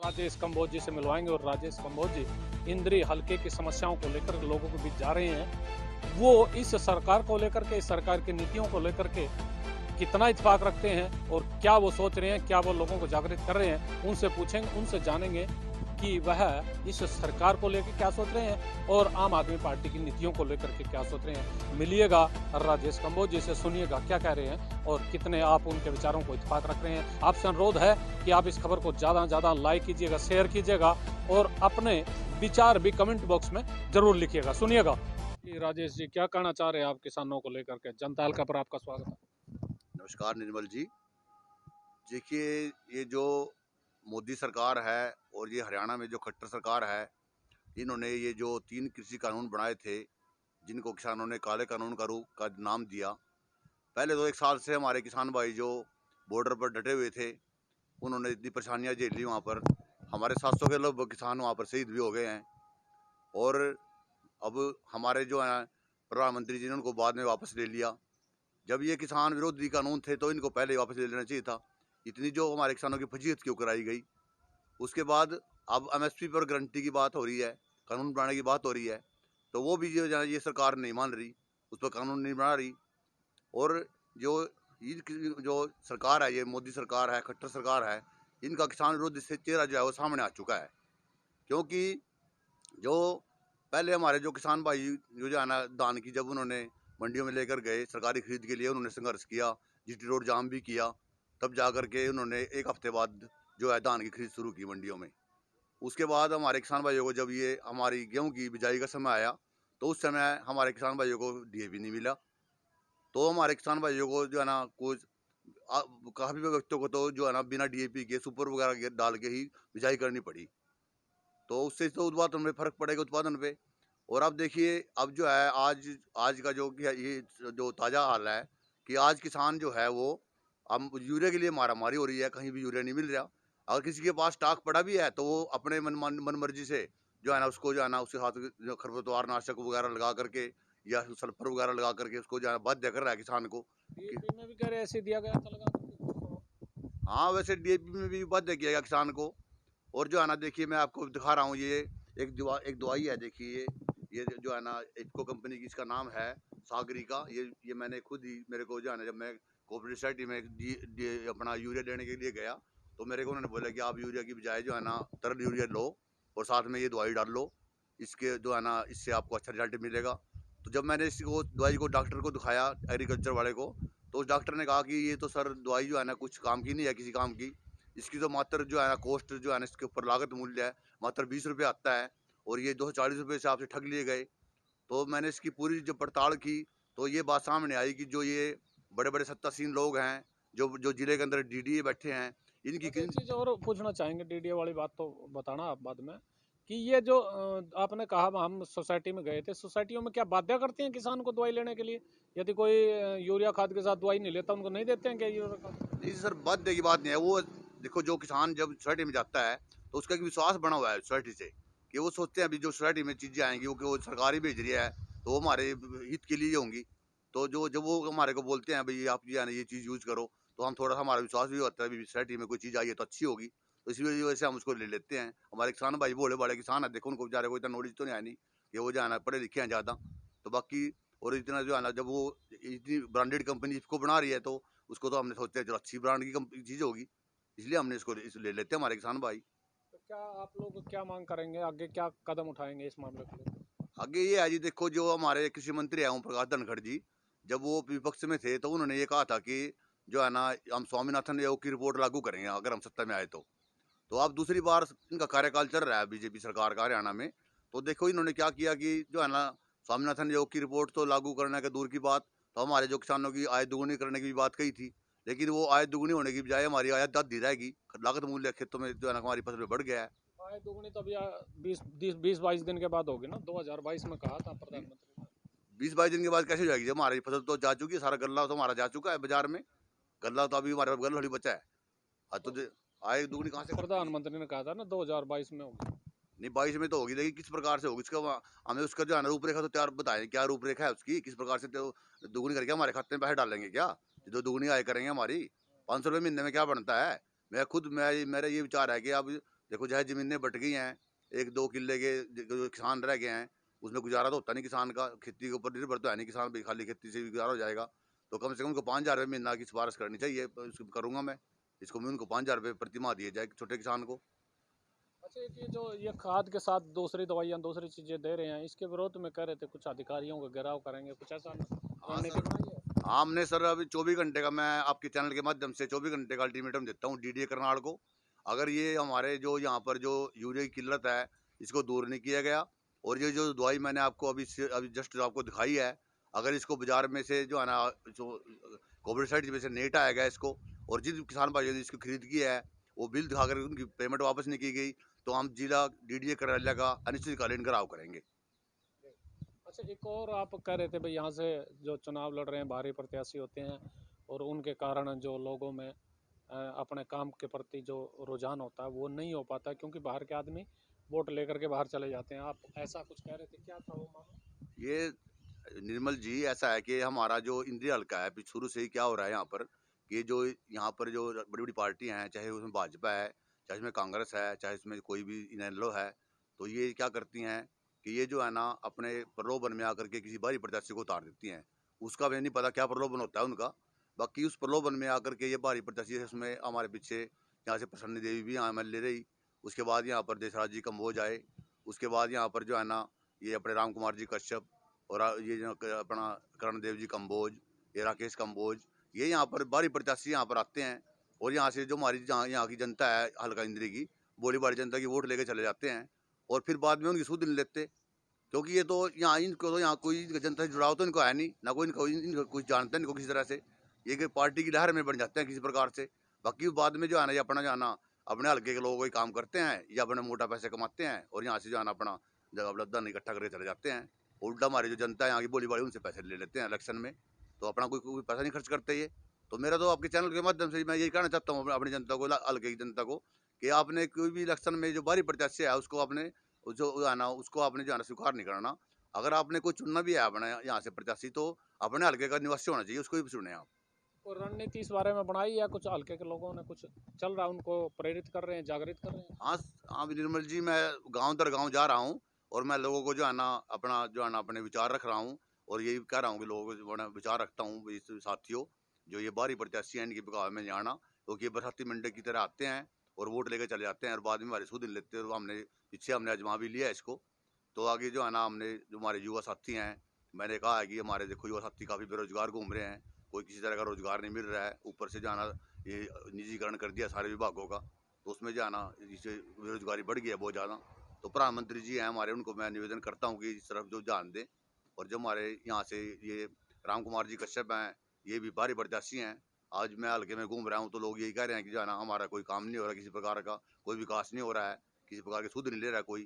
राजेश कंबोज जी से मिलवाएंगे और राजेश कंबोज जी इंद्री हलके की समस्याओं को लेकर लोगों के बीच जा रहे हैं। वो इस सरकार को लेकर के, इस सरकार की नीतियों को लेकर के कितना इत्तेफाक रखते हैं और क्या वो सोच रहे हैं, क्या वो लोगों को जागृत कर रहे हैं, उनसे पूछेंगे, उनसे जानेंगे कि वह इस सरकार को लेकर क्या सोच रहे हैं और आम आदमी पार्टी की नीतियों को लेकर के क्या सोच रहे हैं। मिलिएगा राजेश कंबोज जी से, सुनिएगा क्या कह रहे हैं और कितने आप उनके विचारों को इत्तेफाक रख रहे हैं। आपसे अनुरोध है कि आप इस खबर को ज़्यादा से ज़्यादा लाइक कीजिएगा, शेयर कीजिएगा और अपने विचार भी कमेंट बॉक्स में जरूर लिखिएगा। सुनिएगा राजेश जी क्या कहना चाह रहे हैं आप किसानों को लेकर के। जनता हल्का पर आपका स्वागत है। नमस्कार निर्मल जी। देखिए, ये जो मोदी सरकार है और ये हरियाणा में जो खट्टर सरकार है, इन्होंने ये जो 3 कृषि कानून बनाए थे, जिनको किसानों ने काले कानून का नाम दिया। पहले तो 1 साल से हमारे किसान भाई जो बॉर्डर पर डटे हुए थे, उन्होंने इतनी परेशानियाँ झेली वहाँ पर। हमारे 700 के लोग किसान वहाँ पर शहीद भी हो गए हैं। और अब हमारे जो हैं प्रधानमंत्री जी ने उनको बाद में वापस ले लिया। जब ये किसान विरोधी कानून थे तो इनको पहले वापस ले लेना चाहिए था। इतनी जो हमारे किसानों की फजीहत क्यों कराई गई। उसके बाद अब एमएसपी पर गारंटी की बात हो रही है, कानून बनाने की बात हो रही है, तो वो भी जो ये सरकार नहीं मान रही, उस पर कानून नहीं बना रही। और जो जो सरकार है, ये मोदी सरकार है, खट्टर सरकार है, इनका किसान विरोधी से चेहरा जो है वो सामने आ चुका है। क्योंकि जो पहले हमारे जो किसान भाई जो है ना, धान की जब उन्होंने मंडियों में लेकर गए सरकारी खरीद के लिए, उन्होंने संघर्ष किया, जीटी रोड जाम भी किया, तब जा कर के उन्होंने 1 हफ्ते बाद जो है धान की खरीद शुरू की मंडियों में। उसके बाद हमारे किसान भाइयों को जब ये हमारी गेहूं की बिजाई का समय आया, तो उस समय हमारे किसान भाइयों को डीएपी नहीं मिला। तो हमारे किसान भाइयों को जो है ना कुछ काफ़ी व्यक्तियों को तो जो है ना बिना डीएपी के सुपर वगैरह डाल के ही बिजाई करनी पड़ी। तो उससे तो उत्पादन में फ़र्क पड़ेगा, उत्पादन पे। और अब देखिए, अब जो है आज आज का जो कि ये जो ताज़ा हाल है कि आज किसान जो है वो अब यूरिया के लिए मारामारी हो रही है, कहीं भी यूरिया नहीं मिल रहा। अगर किसी के पास स्टॉक पड़ा भी है तो वो अपने मन मर्जी से जो है ना उसको जो है ना उसके साथ जो खरपतवार नाशक वगैरह लगा करके या सल्फर वगैरह लगा करके उसको जो है बाध्य कर रहा है किसान को कि डीएपी में भी कह रहे ऐसे दिया गया था लगा करके। हाँ, वैसे डीएपी में भी बाध्य किया गया किसान को। और जो है ना देखिए, मैं आपको दिखा रहा हूँ, ये एक दवाई है। देखिए, ये जो है ना इफको कंपनी की, इसका नाम है सागरी का। ये मैंने खुद ही, मेरे को जो है ना जब मैं कोऑपरेटिव सोसाइटी में अपना यूरिया लेने के लिए गया, तो मेरे को उन्होंने बोला कि आप यूरिया की बजाय जो है ना तरल यूरिया लो और साथ में ये दवाई डाल लो, इसके जो है ना इससे आपको अच्छा रिजल्ट मिलेगा। तो जब मैंने इसको दवाई को डॉक्टर को दिखाया, एग्रीकल्चर वाले को, तो उस डॉक्टर ने कहा कि ये तो सर दवाई जो है ना कुछ काम की नहीं है, किसी काम की। इसकी तो मात्र जो है ना कॉस्ट जो है ना इसके ऊपर लागत मूल्य है मात्र 20 रुपये आता है, और ये 240 रुपये से आपसे ठग लिए गए। तो मैंने इसकी पूरी जब पड़ताल की, तो ये बात सामने आई कि जो ये बड़े बड़े सत्तासीन लोग हैं, जो जो जिले के अंदर डीडीए बैठे हैं, इनकी बस एक चीज और पूछना चाहेंगे, डीडीए वाली बात तो बताना आप बाद में, कि ये जो आपने कहा हम सोसाइटी में गए थे, सोसाइटियों में क्या बाध्य करते हैं किसान को दवाई लेने के लिए? यदि कोई यूरिया खाद के साथ दवाई नहीं लेता उनको नहीं देते हैं क्या यूरिया खाद? नहीं सर, बाध्य की बात नहीं है वो। देखो, जो किसान जब सोसाइटी में जाता है तो उसका एक विश्वास बना हुआ है सोसाइटी से, कि वो सोचते हैं अभी जो सोसाइटी में चीज़ें आएंगी वो सरकार ही भेज रही है, तो वो हमारे हित के लिए होंगी। तो जो जब वो हमारे को बोलते हैं भाई आप जो है ना ये चीज़ यूज़ करो, तो हम थोड़ा सा, हमारा विश्वास भी होता है भी सोसाइटी में कोई चीज़ आई है तो अच्छी होगी। तो इसी वजह से हम उसको ले लेते हैं। हमारे किसान भाई भोले बड़े किसान है, देखो उनको बेचारे को इतना नॉलेज तो नहीं है, नहीं कि वो जो है ना पढ़े लिखे हैं ज़्यादा। तो बाकी, और इतना जो है ना जब वो इतनी ब्रांडेड कंपनी इसको बना रही है, तो उसको तो हमने सोचते हैं चलो अच्छी ब्रांड की चीज़ होगी, इसलिए हमने इसको ले लेते हैं हमारे किसान भाई। तो क्या आप लोग क्या मांग करेंगे आगे, क्या कदम उठाएंगे इस मामले को लेकर? आगे ये है जी, देखो जो हमारे कृषि मंत्री हैं ओम प्रकाश धनखड़ जी, जब वो विपक्ष में थे तो उन्होंने ये कहा था कि जो है ना हम स्वामीनाथन आयोग की रिपोर्ट लागू करेंगे अगर हम सत्ता में आए तो अब दूसरी बार इनका कार्यकाल चल रहा है बीजेपी सरकार का हरियाणा में। तो देखो इन्होंने क्या किया कि जो है ना स्वामीनाथन आयोग की रिपोर्ट तो लागू करने के दूर की बात, तो हमारे जो किसानों की आय दोगुनी करने की भी बात कही थी। लेकिन वो आय दोगुनी होने की बजाय हमारी आय दादी रहेगी। लागत मूल्य खेतों में जो है ना हमारी फसल में बढ़ गया है। आय दोगुनी तो अभी 20-22 दिन के बाद होगी ना, 2022 में कहा था प्रधानमंत्री ने। 20-22 दिन के बाद कैसे हो जाएगी जब हमारी फसल तो जा चुकी है, सारा गल्ला तो हमारा जा चुका है बाजार में। गल्ला तो अभी हमारे पास गल्ला थोड़ी बचा है। हाँ, तो तो आय दोगुनी कहाँ से कर पाएगी। प्रधानमंत्री ने कहा था ना 2022 में होगी। नहीं, 22 में तो होगी, लेकिन किस प्रकार से होगी इसका हमें उसका जो है ना रूपरेखा तो तैयार बताएं, क्या रूपरेखा है उसकी, किस प्रकार से तो दुगनी करके हमारे खाते में पैसे डालेंगे क्या, जो दुगनी आय करेंगे हमारी। 500 रुपये महीने में क्या बनता है। मैं खुद मैं मेरा ये विचार है कि अब देखो चाहे ज़मीनें बँट गई हैं, 1-2 किल्ले के जो किसान रह गए हैं, उसमें गुज़ारा तो होता नहीं किसान का, खेती के ऊपर निर्भर तो है नहीं किसान, भई खाली खेती से भी गुज़ारा हो जाएगा। तो कम से कम उनको 5,000 रुपए महीना की सिफ़ारिश करनी चाहिए, इसको करूँगा मैं। इसको मैं उनको 5,000 रुपए प्रति माह दिए जाए छोटे किसान को। अच्छा, एक ये जो ये खाद के साथ दूसरी दवाइयाँ, दूसरी चीज़ें दे रहे हैं, इसके विरोध में कह रहे थे कुछ अधिकारियों का घेराव करेंगे, कुछ ऐसा हाँ रणनीति सर। बनाई है? हाँ, हमने सर अभी 24 घंटे का मैं आपके चैनल के माध्यम से 24 घंटे का अल्टीमेटम देता हूँ डीडीए करनाल को। अगर ये हमारे जो यहाँ पर जो यूरिया की किल्लत है, इसको दूर नहीं किया गया और ये जो दवाई मैंने आपको अभी जस्ट आपको दिखाई है, अगर इसको बाज़ार में से जो है ना जो कोविड साइड में से नहीं हटाया गया इसको और जिन किसान भाइयों ने इसको खरीद किया है, वो बिल दिखाकर उनकी पेमेंट वापस नहीं की गई, तो हम जिला डीडीए कार्यालय का अनिश्चितकालीन घेराव करेंगे। अच्छा, एक और आप कह रहे थे भाई यहाँ से जो चुनाव लड़ रहे हैं भारी प्रत्याशी होते हैं और उनके कारण जो लोगों में अपने काम के प्रति जो रुझान होता है वो नहीं हो पाता क्योंकि बाहर के आदमी वोट लेकर के बाहर चले जाते हैं। आप ऐसा कुछ कह रहे थे, क्या था वो मामला? ये निर्मल जी ऐसा है कि हमारा जो इंद्रिय हल्का है शुरू से ही क्या हो रहा है यहाँ पर कि जो यहाँ पर जो बड़ी बड़ी पार्टियां हैं, चाहे उसमें भाजपा है, चाहे उसमें कांग्रेस है, चाहे उसमें कोई भी इनेलो है, तो ये क्या करती हैं कि ये जो है ना अपने प्रलोभन में आकर के किसी बाहरी प्रत्याशी को उतार देती हैं। उसका भी नहीं पता क्या प्रलोभन होता है उनका। बाकी उस प्रलोभन में आकर के ये बाहरी प्रत्याशी उसमें हमारे पीछे यहाँ से प्रसन्न देवी भी यहाँ ले रही, उसके बाद यहाँ पर देशराज जी कम्बोज आए, उसके बाद यहाँ पर जो है ना ये अपने राम कुमार जी कश्यप और ये जो अपना करण देव जी कम्बोज, ये राकेश कम्बोज, ये यहाँ पर बाहरी प्रत्याशी यहाँ पर आते हैं और यहाँ से जो हमारी यहाँ की जनता है हल्का इंद्री की बोली बारी जनता की वोट लेके चले जाते हैं और फिर बाद में उनकी सुध नहीं लेते, क्योंकि ये तो यहाँ इनको तो यहाँ कोई जनता से जुड़ाव तो इनको है नहीं ना, कोई इनको कुछ जानता है इनको किसी तरह से, ये कि पार्टी की लहर में बन जाते हैं किसी प्रकार से। बाकी बाद में जो है ना ये अपना जो है ना अपने हल्के के लोगों को ही काम करते हैं या अपने मोटा पैसे कमाते हैं और यहाँ से जो है ना अपना धन इकट्ठा करके चले जाते हैं। उल्टा हमारी जो जनता है यहाँ की बोली बाड़ी उनसे पैसे ले लेते हैं इलेक्शन में, तो अपना कोई पैसा नहीं खर्च करते ये। तो मेरा तो आपके चैनल के माध्यम से मैं यही कहना चाहता हूँ अपनी जनता को, हल्के की जनता को, कि आपने कोई भी इलेक्शन में जो बाहरी प्रत्याशी है उसको आपने जो है ना उसको आपने जो है ना स्वीकार नहीं करना। अगर आपने कोई चुनना भी है अपने यहाँ से प्रत्याशी, तो अपने हल्के का निवासी होना चाहिए, उसको भी चुने आप। कोई रणनीति इस बारे में बनाई या कुछ हल्के के लोगों ने कुछ चल रहा है, उनको प्रेरित कर रहे हैं, जागृत कर रहे हैं? हाँ हाँ निर्मल जी, मैं गांव दर गांव जा रहा हूँ और मैं लोगों को जो है ना अपना जो है ना अपने विचार रख रहा हूँ और यही कह रहा हूँ कि लोगों को जो है ना विचार रखता हूँ इस साथियों, जो ये बाहरी प्रत्याशी हैं इनकी बगाव में नहीं आना, क्योंकि ये बरसाती मंडे की तरह आते हैं और वोट लेके चले जाते हैं और बाद में हमारे सुध नहीं लेते, और हमने पीछे हमने आजमा भी लिया इसको। तो आगे जो है ना हमने जो हमारे युवा साथी हैं, मैंने कहा है कि हमारे देखो युवा साथी काफ़ी बेरोजगार घूम रहे हैं, कोई किसी तरह का रोजगार नहीं मिल रहा है, ऊपर से जो है ना ये निजीकरण कर दिया सारे विभागों का, तो उसमें जो है ना इससे बेरोजगारी बढ़ गई है बहुत ज़्यादा। तो प्रधानमंत्री जी हैं हमारे, उनको मैं निवेदन करता हूँ कि इस तरफ जो ध्यान दें। और जो हमारे यहाँ से ये राम कुमार जी कश्यप हैं, ये भी बाहरी प्रत्याशी हैं। आज मैं हल्के में घूम रहा हूँ तो लोग यही कह रहे हैं कि जो है ना हमारा कोई काम नहीं हो रहा, किसी प्रकार का कोई विकास नहीं हो रहा है, किसी प्रकार की सुध नहीं ले रहा है कोई।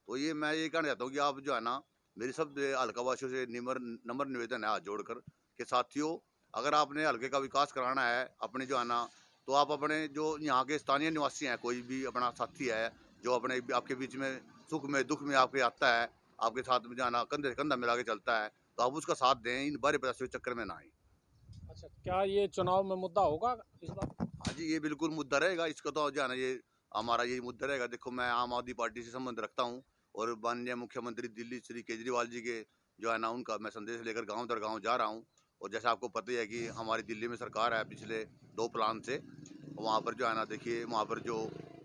तो ये मैं ये कहना चाहता हूँ कि आप जो है ना मेरी सब हल्का वासियों से नम्र निवेदन है हाथ जोड़कर कि साथियों, अगर आपने हल्के का विकास कराना है अपने जो है ना, तो आप अपने जो यहाँ के स्थानीय निवासी हैं, कोई भी अपना साथी है जो अपने आपके बीच में सुख में दुख में आपके आता है, आपके साथ में जो है ना कंधे से कंधा मिला के चलता है, तो आप उसका साथ दें, इन बारे प्रयासों के चक्कर में ना आए। अच्छा, क्या ये चुनाव में मुद्दा होगा इस बार? हाँ जी, ये बिल्कुल मुद्दा रहेगा, इसका तो जो है ना ये हमारा यही मुद्दा रहेगा। देखो मैं आम आदमी पार्टी से संबंध रखता हूँ और माननीय मुख्यमंत्री दिल्ली श्री केजरीवाल जी के जो है ना उनका मैं संदेश लेकर गांव दर गांव जा रहा हूँ। और जैसा आपको पता ही है कि हमारी दिल्ली में सरकार है पिछले 2 प्लान से, वहाँ पर जो है ना देखिए वहाँ पर जो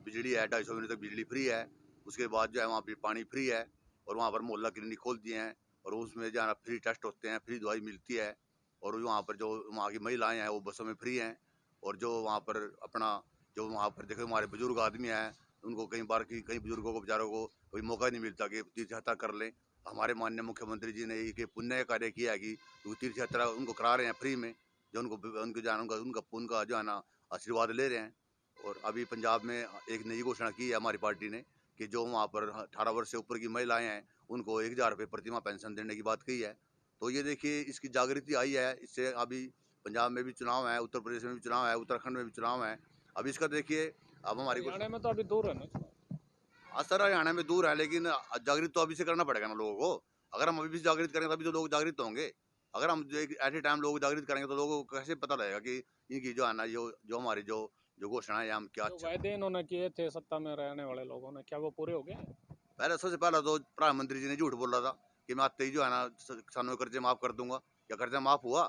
बिजली है 250 यूनिट तक बिजली फ्री है, उसके बाद जो है वहाँ पर पानी फ्री है और वहाँ पर मोहल्ला क्लिनिक खोल दिए हैं और उसमें जो है ना फ्री टेस्ट होते हैं, फ्री दवाई मिलती है और वहाँ पर जो वहाँ की महिलाएँ हैं वो बसों में फ्री हैं। और जो वहाँ पर अपना जो वहाँ पर देखो हमारे बुजुर्ग आदमी हैं, उनको कई बार की कई बुजुर्गों को बेचारों को कोई मौका नहीं मिलता कि तीर्थ यात्रा कर लें। हमारे माननीय मुख्यमंत्री जी ने ये पुण्य कार्य किया है कि वो तीर्थ यात्रा उनको करा रहे हैं फ्री में, जो उनको उनको जो है उनका उनका उनका जो है ना आशीर्वाद ले रहे हैं। और अभी पंजाब में एक नई घोषणा की है हमारी पार्टी ने कि जो वहाँ पर 18 वर्ष से ऊपर की महिलाएं हैं उनको 1,000 रुपये प्रतिमाह पेंशन देने की बात कही है। तो ये देखिए इसकी जागृति आई है, इससे अभी पंजाब में भी चुनाव है, उत्तर प्रदेश में भी चुनाव है, उत्तराखंड में भी चुनाव है। अब इसका देखिए अब हमारी कुछ हरियाणा में तो अभी दूर है ना चुनाव। असर हरियाणा में दूर है, लेकिन जागृत तो अभी से करना पड़ेगा ना लोगों को। अगर हम अभी भी जागृत करेंगे तभी तो लोग जागृत होंगे। अगर हम जो एट ए टाइम लोग जागृत करेंगे तो लोगों को कैसे पता लगेगा कि इनकी जो है ना जो जो हमारी जो जो घोषणाएं हम क्या जो वायदे इन्होंने किए थे सत्ता में रहने वाले लोगों ने, क्या वो पूरे हो गए? पहले सबसे पहला तो प्रधानमंत्री जी ने झूठ बोला था कि मैं आते ही जो है ना किसानों के कर्जे माफ कर दूंगा। क्या कर्जा माफ हुआ?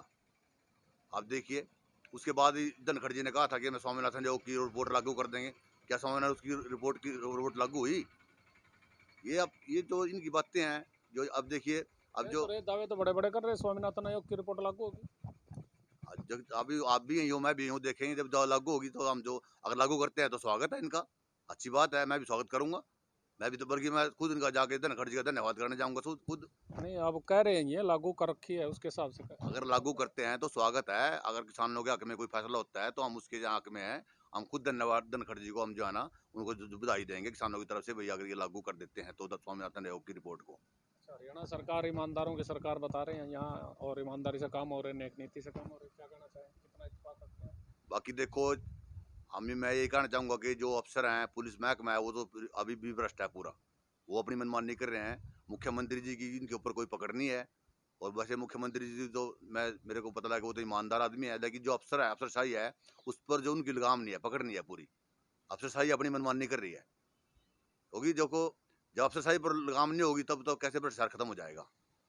आप देखिए। उसके बाद ही धनखड़ जी ने कहा था कि मैं स्वामीनाथन आयोग की रिपोर्ट लागू कर देंगे। क्या स्वामीनाथन उसकी रिपोर्ट लागू हुई? ये जो इनकी बातें हैं, जो अब देखिए, अब जो दावे तो बड़े बड़े कर रहे हैं, स्वामीनाथन आयोग की रिपोर्ट लागू होगी। अभी आप भी यही हो, मैं भी हूँ, देखेंगे जब लागू होगी तो हम जो अगर लागू करते हैं तो स्वागत है इनका, अच्छी बात है, मैं भी स्वागत करूंगा। मैं भी तो बल्कि मैं खुद इनका जाके धनखड़ जी का धन्यवाद करने जाऊंगा खुद। नहीं, अब कह रहे हैं ये लागू कर रखी है, उसके हिसाब से अगर लागू करते हैं तो स्वागत है। अगर किसानों के हक में कोई फैसला होता है तो हम उसके हक में हैं। हम खुद धन्यवाद धनखड़ जी को हम जो है ना उनको बधाई देंगे किसानों की तरफ से, भैया अगर ये लागू कर देते हैं तो स्वामीनाथन आयोग की रिपोर्ट को। हरियाणा सरकार ईमानदारों की सरकार बता रहे हैं यहाँ, और ईमानदारी से काम हो रहे हैं, नेक नीति से काम हो रहे हैं। क्या कहना चाहें, कितना इत्तेफाक रखते हैं? बाकी देखो, मैं यही कहना चाहूंगा कि जो अफसर हैं, पुलिस महकमा है, वो तो अभी भी भ्रष्ट है पूरा। वो अपनी मनमानी कर रहे हैं। मुख्यमंत्री जी की इनके ऊपर कोई पकड़ नहीं है। और वैसे मुख्यमंत्री जी तो मेरे को पता लगा कि वो तो ईमानदार आदमी है, लेकिन जो अफसर है, अफसरशाही है, उस पर जो उनकी लगाम नहीं है, पकड़ नहीं है पूरी। अफसरशाही अपनी मनमानी कर रही है। होगी जो को जब अफसरशाही पर लगाम नहीं होगी तब तो कैसे भ्रष्टाचार खत्म हो जाएगा?